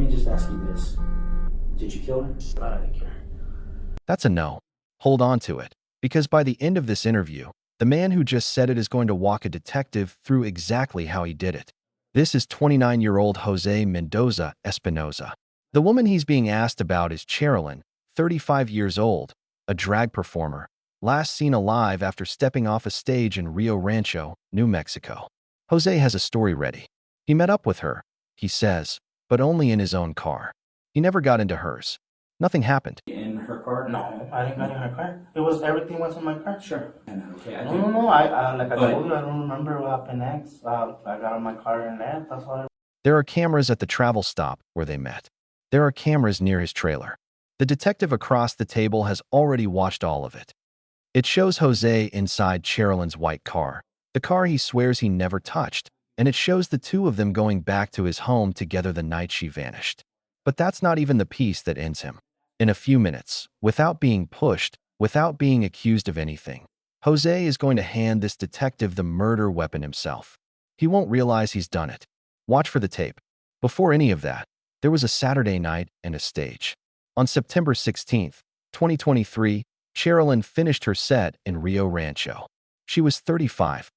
me just ask you this. Did you kill her? I didn't care. That's a no. Hold on to it, because by the end of this interview, the man who just said it is going to walk a detective through exactly how he did it. This is 29-year-old Jose Mendoza Espinosa. The woman he's being asked about is Cherylyn, 35 years old, a drag performer, last seen alive after stepping off a stage in Rio Rancho, New Mexico. Jose has a story ready. He met up with her, he says, but only in his own car. He never got into hers. Nothing happened. In her car? No, I didn't get in her car. It was everything was in my car. Sure. Okay, No. I like I told you, I don't remember what happened next. I got in my car and left. That's all. There are cameras at the travel stop where they met. There are cameras near his trailer. The detective across the table has already watched all of it. It shows Jose inside Cherylyn's white car, the car he swears he never touched, and it shows the two of them going back to his home together the night she vanished. But that's not even the piece that ends him. In a few minutes, without being pushed, without being accused of anything, Jose is going to hand this detective the murder weapon himself. He won't realize he's done it. Watch for the tape. Before any of that, there was a Saturday night and a stage. On September 16, 2023, Cherylyn finished her set in Rio Rancho. She was 35.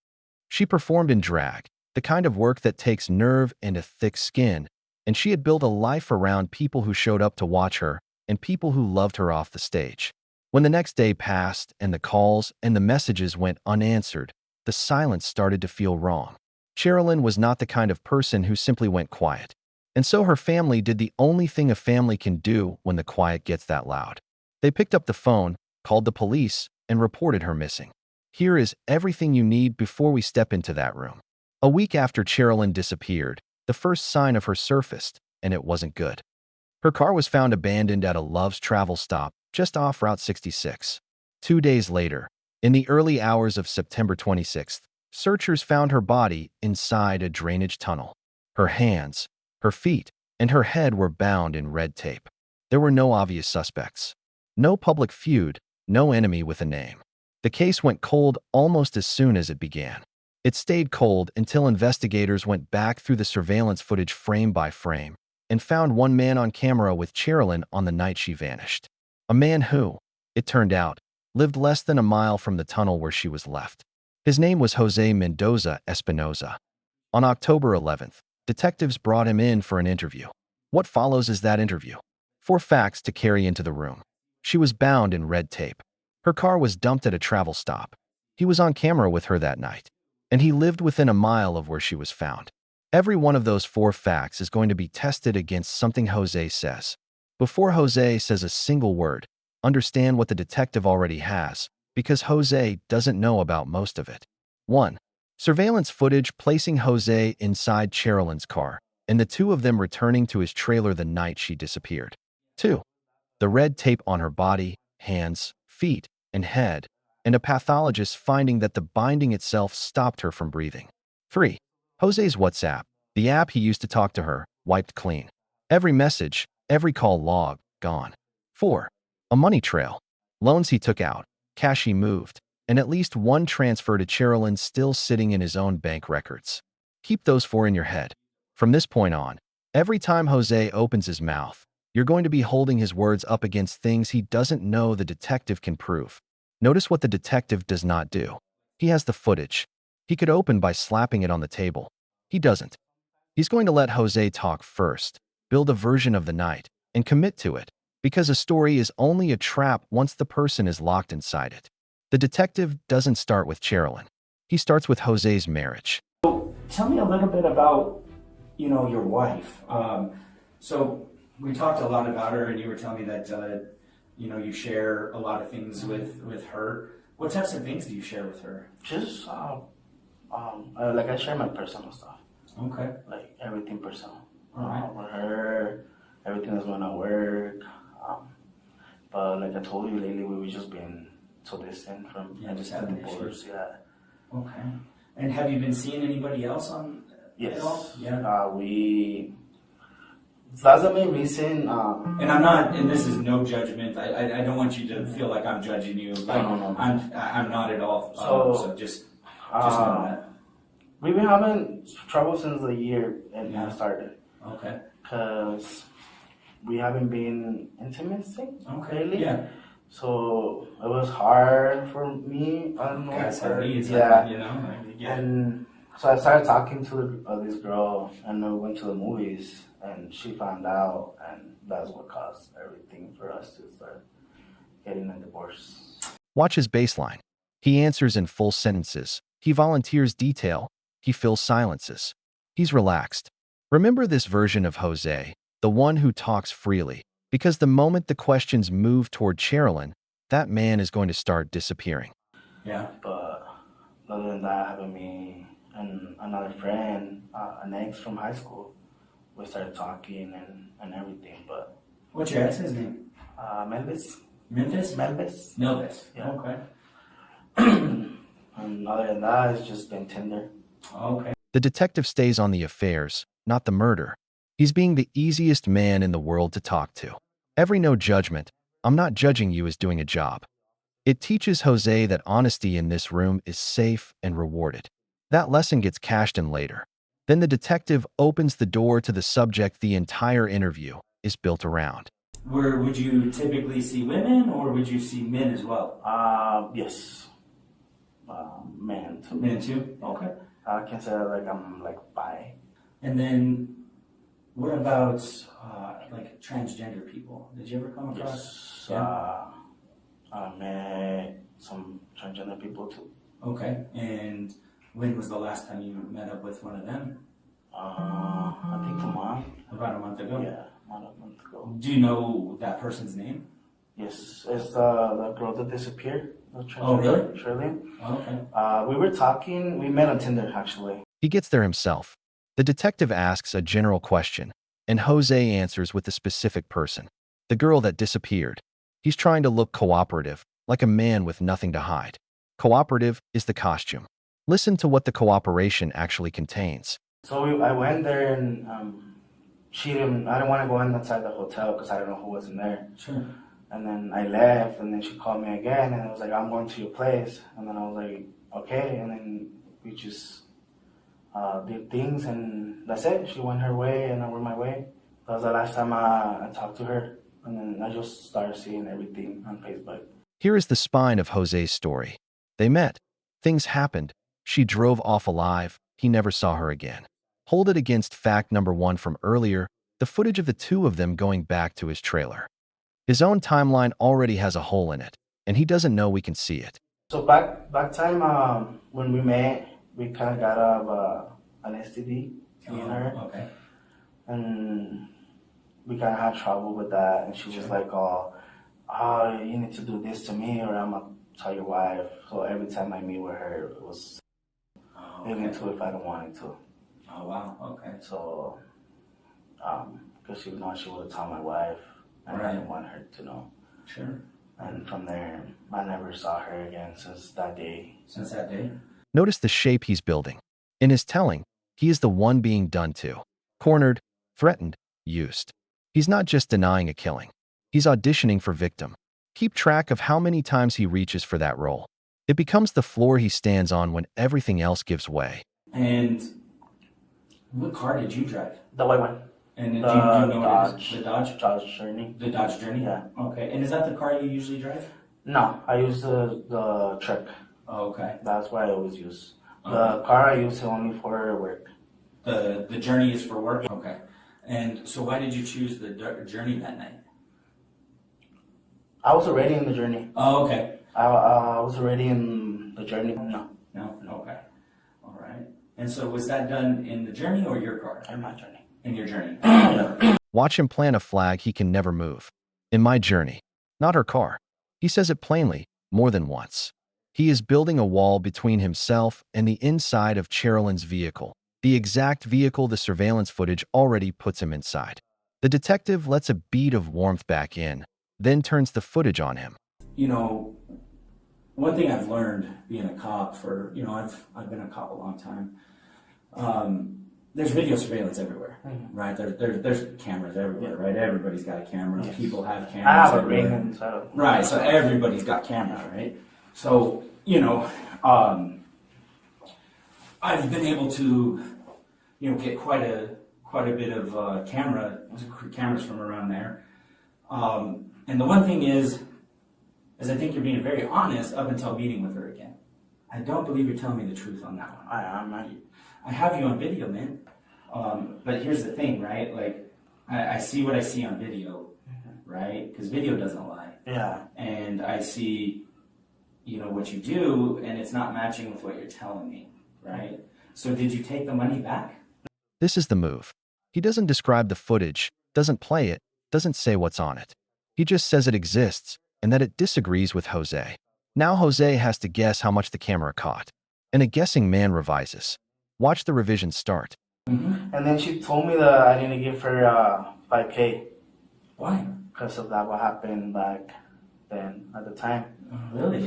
She performed in drag, the kind of work that takes nerve and a thick skin, and she had built a life around people who showed up to watch her and people who loved her off the stage. When the next day passed and the calls and the messages went unanswered, the silence started to feel wrong. Cherylyn was not the kind of person who simply went quiet. And so her family did the only thing a family can do when the quiet gets that loud. They picked up the phone, called the police, and reported her missing. Here is everything you need before we step into that room. A week after Cherylyn disappeared, the first sign of her surfaced, and it wasn't good. Her car was found abandoned at a Love's travel stop just off Route 66. 2 days later, in the early hours of September 26th, searchers found her body inside a drainage tunnel. Her hands, her feet, and her head were bound in red tape. There were no obvious suspects. No public feud, no enemy with a name. The case went cold almost as soon as it began. It stayed cold until investigators went back through the surveillance footage frame by frame and found one man on camera with Cherylyn on the night she vanished. A man who, it turned out, lived less than a mile from the tunnel where she was left. His name was Jose Mendoza Espinosa. On October 11th, detectives brought him in for an interview. What follows is that interview. 4 facts to carry into the room. She was bound in red tape. Her car was dumped at a travel stop. He was on camera with her that night, and he lived within a mile of where she was found. Every one of those 4 facts is going to be tested against something Jose says. Before Jose says a single word, understand what the detective already has, because Jose doesn't know about most of it. 1. Surveillance footage placing Jose inside Cherylyn's car, and the two of them returning to his trailer the night she disappeared. 2. The red tape on her body, hands, feet, and head, and a pathologist finding that the binding itself stopped her from breathing. 3. Jose's WhatsApp, the app he used to talk to her, wiped clean. Every message, every call log, gone. 4. A money trail. Loans he took out, cash he moved, and at least one transfer to Cherylyn still sitting in his own bank records. Keep those 4 in your head. From this point on, every time Jose opens his mouth, you're going to be holding his words up against things he doesn't know the detective can prove. Notice what the detective does not do. He has the footage. He could open by slapping it on the table. He doesn't. He's going to let Jose talk first, build a version of the night, and commit to it, because a story is only a trap once the person is locked inside it. The detective doesn't start with Cherylyn. He starts with Jose's marriage. So tell me a little bit about, your wife. So we talked a lot about her, and you were telling me that, you share a lot of things with her. What types of things do you share with her? Just like I share my personal stuff. Okay. Like everything personal. All right. With her, everything that's going to work. But like I told you lately, we've just been so distant from just having divorce. issues. Yeah. Okay. And have you been seeing anybody else Yes. at all? Yeah. That's the main reason. And I'm not, and this is no judgment. I don't want you to feel like I'm judging you. Like, No. I'm not at all. So just know that. We've been having trouble since the year and started. Okay. Because we haven't been intimacy Okay. lately. Yeah. So it was hard for me. I don't know. Guys have needs. Yeah. You know. Yeah. And so I started talking to this girl, and we went to the movies, and she found out, and that's what caused everything for us to start getting a divorce. Watch his baseline. He answers in full sentences. He volunteers detail. He fills silences. He's relaxed. Remember this version of Jose, the one who talks freely, because the moment the questions move toward Cherylyn, that man is going to start disappearing. Yeah. But other than that, having me and another friend, an ex from high school, we started talking and everything. But What's your ex's name? Melvis. Memphis? Melvis. Melvis. Yeah. Okay. And other than that, it's just been Tinder. Okay. The detective stays on the affairs, not the murder. He's being the easiest man in the world to talk to. Every no judgment, I'm not judging you, is doing a job. It teaches Jose that honesty in this room is safe and rewarded. That lesson gets cashed in later. Then the detective opens the door to the subject the entire interview is built around. Would you typically see women, or would you see men as well? Yes. Men too. Men too? Okay. I can say like I'm like bi. And then, what about like transgender people? Did you ever come across? Yes. Yeah. I met some transgender people too. Okay. And when was the last time you met up with one of them? I think a month. About a month ago? Yeah, about a month ago. Do you know that person's name? Yes, it's the girl that disappeared. Oh, really? Cherylyn. Okay. We were talking. We met on Tinder actually. He gets there himself. The detective asks a general question, and Jose answers with a specific person. The girl that disappeared. He's trying to look cooperative, like a man with nothing to hide. Cooperative is the costume. Listen to what the cooperation actually contains. So I went there and she didn't. I didn't want to go inside the hotel because I don't know who was in there. Sure. And then I left, and then she called me again, and I was like, "I'm going to your place." And then I was like, "Okay." And then we just did things, and that's it. She went her way, and I went my way. That was the last time I talked to her, and then I just started seeing everything on Facebook. Here is the spine of Jose's story. They met. Things happened. She drove off alive. He never saw her again. Hold it against fact number 1 from earlier, the footage of the two of them going back to his trailer. His own timeline already has a hole in it, and he doesn't know we can see it. So back time when we met, we kind of got out of an STD, me and her. Okay. And we kind of had trouble with that, and she was like, oh, you need to do this to me or I'm going to tell your wife. So every time I meet with her, it was even to if I don't want it to. Oh, wow. Okay. So, because she would have told my wife, and I didn't want her to know. Sure. And from there, I never saw her again since that day. Since that day? Notice the shape he's building. In his telling, he is the one being done to. Cornered, threatened, used. He's not just denying a killing. He's auditioning for victim. Keep track of how many times he reaches for that role. It becomes the floor he stands on when everything else gives way. And what car did you drive? The white one. And do you know Dodge. what it is? The Dodge? Dodge Journey. The Dodge Journey? Yeah. Okay. And is that the car you usually drive? No, I use the truck. Oh, okay. That's what I always use. Okay. The car I use only for work. The Journey is for work? Okay. And so why did you choose the Journey that night? I was already in the Journey. Oh, okay. I was already in the Journey. No. Okay. All right. And so was that done in the Journey or your car? In my Journey. In your Journey. Watch him plant a flag he can never move. In my Journey. Not her car. He says it plainly, more than once. He is building a wall between himself and the inside of Cherylyn's vehicle, the exact vehicle the surveillance footage already puts him inside. The detective lets a bead of warmth back in, then turns the footage on him. You know, one thing I've learned being a cop for, I've been a cop a long time. There's video surveillance everywhere, right? There's cameras everywhere, right? Everybody's got a camera. Yes. People have cameras. I have everywhere. a ring, so. Right, so everybody's got cameras, right? So, I've been able to, get quite quite a bit of cameras from around there. And the one thing is I think you're being very honest up until meeting with her again. I don't believe you're telling me the truth on that one. I am. I have you on video, man. But here's the thing, right? Like, I see what I see on video, right? Because video doesn't lie. Yeah. And I see, what you do, and it's not matching with what you're telling me, right? So did you take the money back? This is the move. He doesn't describe the footage, doesn't play it, doesn't say what's on it. He just says it exists and that it disagrees with Jose. Now Jose has to guess how much the camera caught. And a guessing man revises. Watch the revision start. Mm-hmm. And then she told me that I didn't give her $5K. Why? Because of that, what happened back then at the time. Oh, really?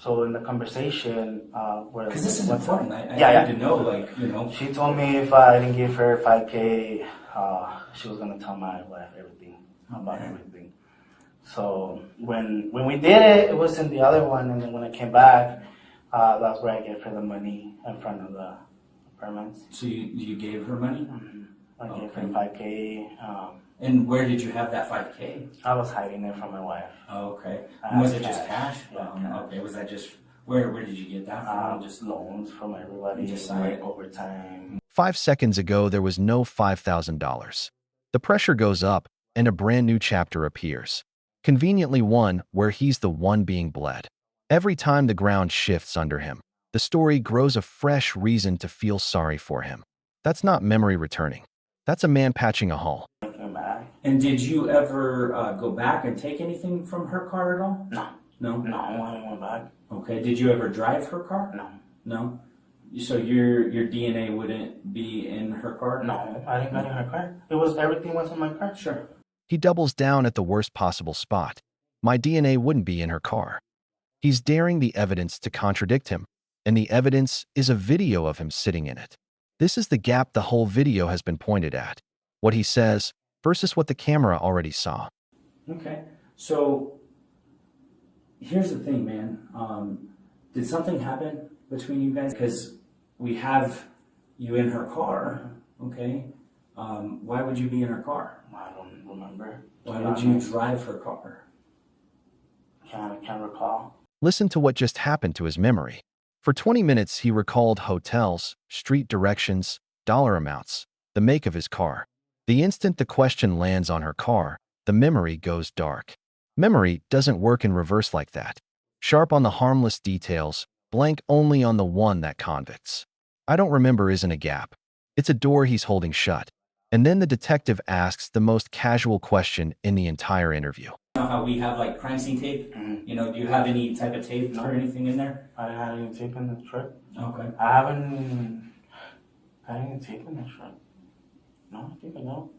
So in the conversation, where because this is important, I need to know, She told me if I didn't give her $5K, she was gonna tell my wife everything about everything. So when we did it, it was in the other one, and then when I came back, that's where I gave her the money in front of the apartments. So you gave her money? Mm-hmm. I gave her $5K. And where did you have that $5K? I was hiding it from my wife. Oh, okay. Was it just cash? Yeah, okay. Was that just where did you get that from? Just loans from everybody. Just over time. 5 seconds ago, there was no $5,000. The pressure goes up, and a brand new chapter appears. Conveniently one where he's the one being bled. Every time the ground shifts under him, the story grows a fresh reason to feel sorry for him. That's not memory returning. That's a man patching a hole. And did you ever go back and take anything from her car at all? No. No? No, I didn't went back. Okay. Did you ever drive her car? No. No? So your DNA wouldn't be in her car? No, I didn't get in her car. Everything was in my car. Sure. He doubles down at the worst possible spot. My DNA wouldn't be in her car. He's daring the evidence to contradict him, and the evidence is a video of him sitting in it. This is the gap the whole video has been pointed at. What he says versus what the camera already saw. Okay. So here's the thing, man. Did something happen between you guys? Because we have you in her car, okay? Why would you be in her car? I don't remember. Why would you drive her car? Can't recall. Listen to what just happened to his memory. For 20 minutes, he recalled hotels, street directions, dollar amounts, the make of his car. The instant the question lands on her car, the memory goes dark. Memory doesn't work in reverse like that. Sharp on the harmless details, blank only on the one that convicts. I don't remember isn't a gap. It's a door he's holding shut. And then the detective asks the most casual question in the entire interview. You know how we have like crime scene tape? Mm-hmm. Do you have any type of tape or anything in there? I didn't have any tape in the truck. Okay. I haven't had any tape in the truck. No, I think I know.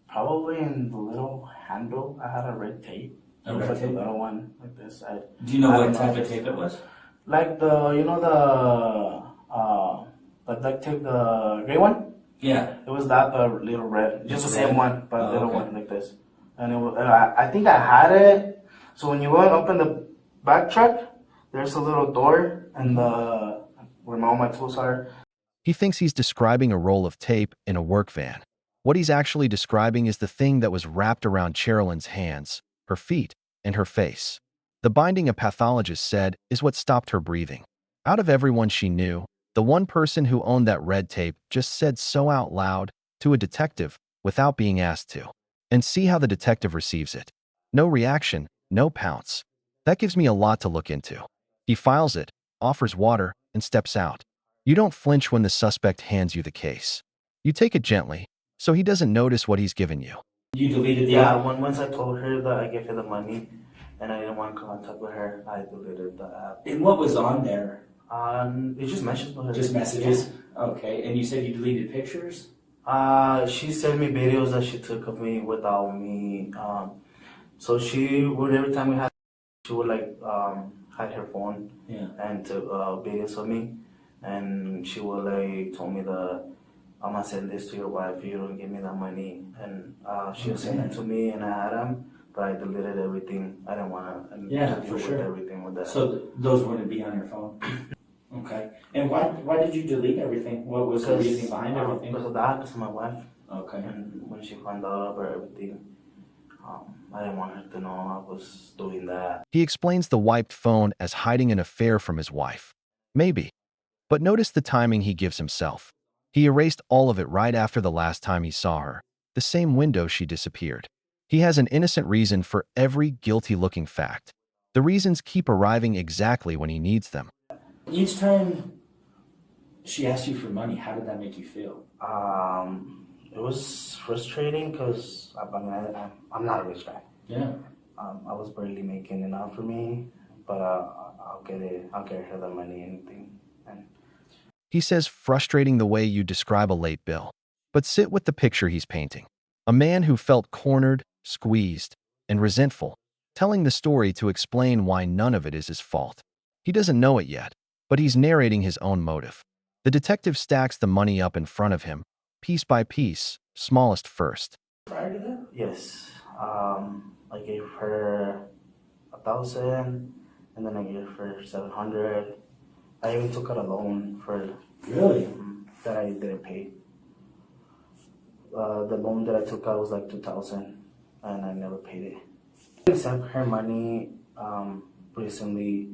Probably in the little handle, I had a red tape. A it was red like tape? a little one like this. Do you know what type of tape it was? Like the duct tape, the gray one? Yeah. It was that, but little red. Just the same one, but little okay. one like this. And it was, I think I had it. So when you go and open the back truck, there's a little door and where all my tools are. He thinks he's describing a roll of tape in a work van. What he's actually describing is the thing that was wrapped around Cherylyn's hands, her feet, and her face. The binding, a pathologist said, is what stopped her breathing. Out of everyone she knew, the one person who owned that red tape just said so out loud to a detective without being asked to. And see how the detective receives it. No reaction, no pounce. That gives me a lot to look into. He files it, offers water, and steps out. You don't flinch when the suspect hands you the case. You take it gently, so he doesn't notice what he's given you. You deleted the app? app? Once I told her that I gave her the money and I didn't want contact with her, I deleted the app. And what was on there? It just messages. Just messages? Okay. And you said you deleted pictures? She sent me videos that she took of me without me. So she would, every time we had, she would hide her phone and took videos of me. And she would told me that I'm gonna send this to your wife if you don't give me that money. And she was sending it to me and I had them, but I deleted everything. I didn't want to deal with everything with that. So those wouldn't be on your phone? Okay. And why did you delete everything? What was the reason behind everything? Because of that, because of my wife. Okay. And when she found out about everything, I didn't want her to know I was doing that. He explains the wiped phone as hiding an affair from his wife. Maybe. But notice the timing he gives himself. He erased all of it right after the last time he saw her, the same window she disappeared. He has an innocent reason for every guilty-looking fact. The reasons keep arriving exactly when he needs them. Each time she asked you for money, how did that make you feel? It was frustrating because I'm not a rich guy. Yeah. I was barely making enough for me, but I'll get it. I'll get her the money, anything. And He says frustrating the way you describe a late bill. But sit with the picture he's painting. A man who felt cornered, squeezed, and resentful, telling the story to explain why none of it is his fault. He doesn't know it yet, but he's narrating his own motive. The detective stacks the money up in front of him, piece by piece, smallest first. Prior to that? yes, I gave her 1,000, and then I gave her 700. I even took out a loan for Really? that I didn't pay. The loan that I took out was like 2,000, and I never paid it. I sent her money recently.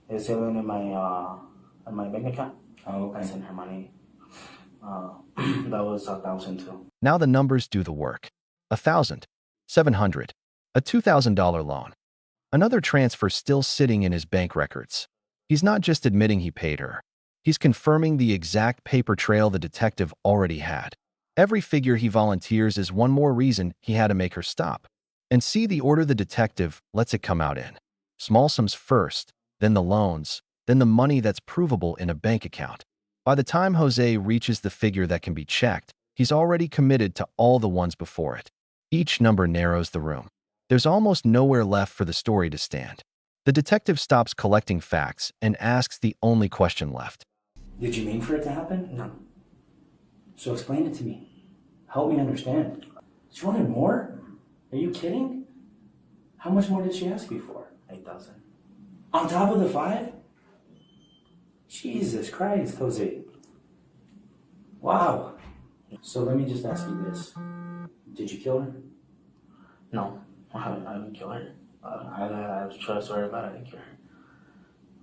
It's even in my bank account. Oh, I okay. sent her money. That was 1,000 too. Now the numbers do the work. 1,000, 700, a $2,000 loan. Another transfer still sitting in his bank records. He's not just admitting he paid her. He's confirming the exact paper trail the detective already had. Every figure he volunteers is one more reason he had to make her stop. And see the order the detective lets it come out in. Small sums first, then the loans, then the money that's provable in a bank account. By the time Jose reaches the figure that can be checked, he's already committed to all the ones before it. Each number narrows the room. There's almost nowhere left for the story to stand. The detective stops collecting facts and asks the only question left. Did you mean for it to happen? No. So explain it to me. Help me understand. She wanted more? Are you kidding? How much more did she ask you for? 8,000. On top of the 5? Jesus Christ, Jose. Wow. So let me just ask you this. Did you kill her? No, I didn't kill her. I swear to God, I didn't kill her.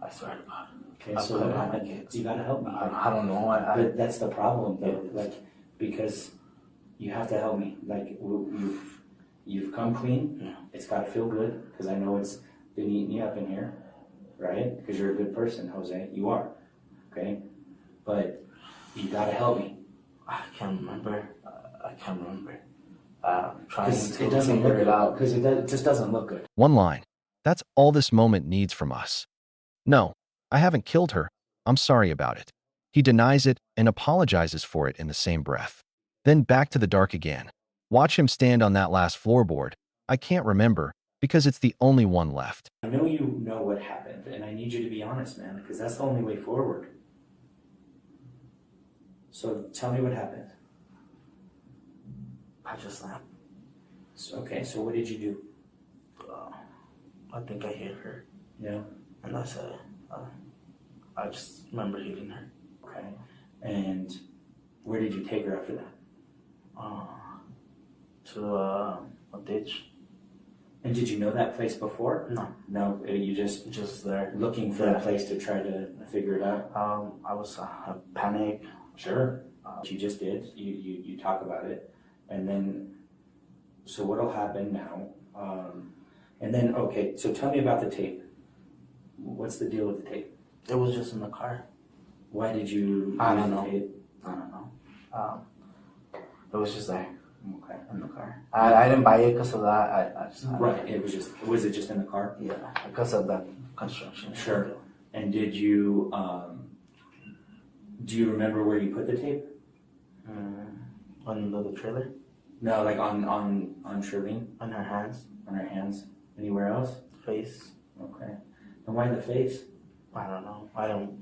I swear to God. Okay, I so put what it on my happened? kids. You gotta help me. I don't know. But that's the problem, though. Like, because you have to help me. Like, you've come clean. Yeah. It's gotta feel good, because I know it's been eating you up in here, right? Because you're a good person, Jose. You are, okay? But you gotta help me. I can't remember. I can't remember. Trying Because to it doesn't figure look it good. out. Because it just doesn't look good. One line. That's all this moment needs from us. No, I haven't killed her. I'm sorry about it. He denies it and apologizes for it in the same breath. Then back to the dark again. Watch him stand on that last floorboard. I can't remember, because it's the only one left. I know you know what happened, and I need you to be honest, man, because that's the only way forward. So tell me what happened. I just snapped. Okay, so what did you do? I think I hit her, Yeah. and that's it. I just remember hitting her. Okay. And where did you take her after that? To a ditch. And did you know that place before? No, No, you just there. looking for a place to try to figure it out. I was panic. Sure. You just did. You talk about it, and then so what'll happen now? And then okay, so tell me about the tape. What's the deal with the tape? It was just in the car. Why did you? I use don't the know. tape? I don't know. It was just there Okay. in the car. I didn't buy it because of that. I just Right. It was it just in the car? Yeah, because of that construction. Sure. And did you do you remember where you put the tape? On the trailer. No, like on Cherylyn, On her hands, on her hands. Anywhere else? face. Okay. And why the face? I don't know. I don't.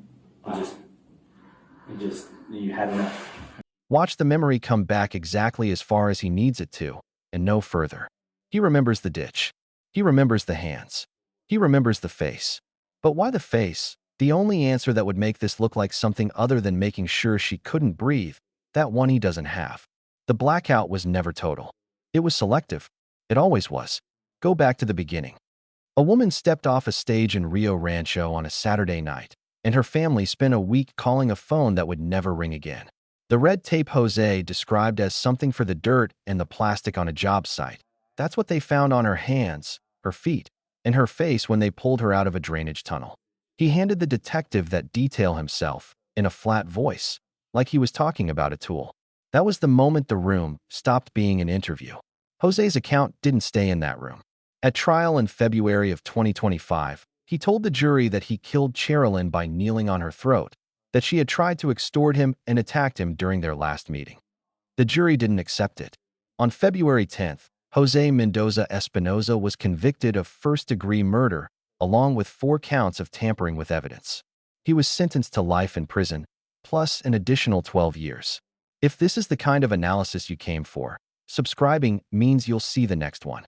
You had enough. Watch the memory come back exactly as far as he needs it to, and no further. He remembers the ditch. He remembers the hands. He remembers the face. But why the face? The only answer that would make this look like something other than making sure she couldn't breathe, that one he doesn't have. The blackout was never total. It was selective. It always was. Go back to the beginning. A woman stepped off a stage in Rio Rancho on a Saturday night, and her family spent a week calling a phone that would never ring again. The red tape Jose described as something for the dirt and the plastic on a job site. That's what they found on her hands, her feet, and her face when they pulled her out of a drainage tunnel. He handed the detective that detail himself, in a flat voice, like he was talking about a tool. That was the moment the room stopped being an interview. Jose's account didn't stay in that room. At trial in February of 2025, he told the jury that he killed Cherylyn by kneeling on her throat, that she had tried to extort him and attacked him during their last meeting. The jury didn't accept it. On February 10th, Jose Mendoza Espinosa was convicted of first-degree murder, along with 4 counts of tampering with evidence. He was sentenced to life in prison, plus an additional 12 years. If this is the kind of analysis you came for, subscribing means you'll see the next one.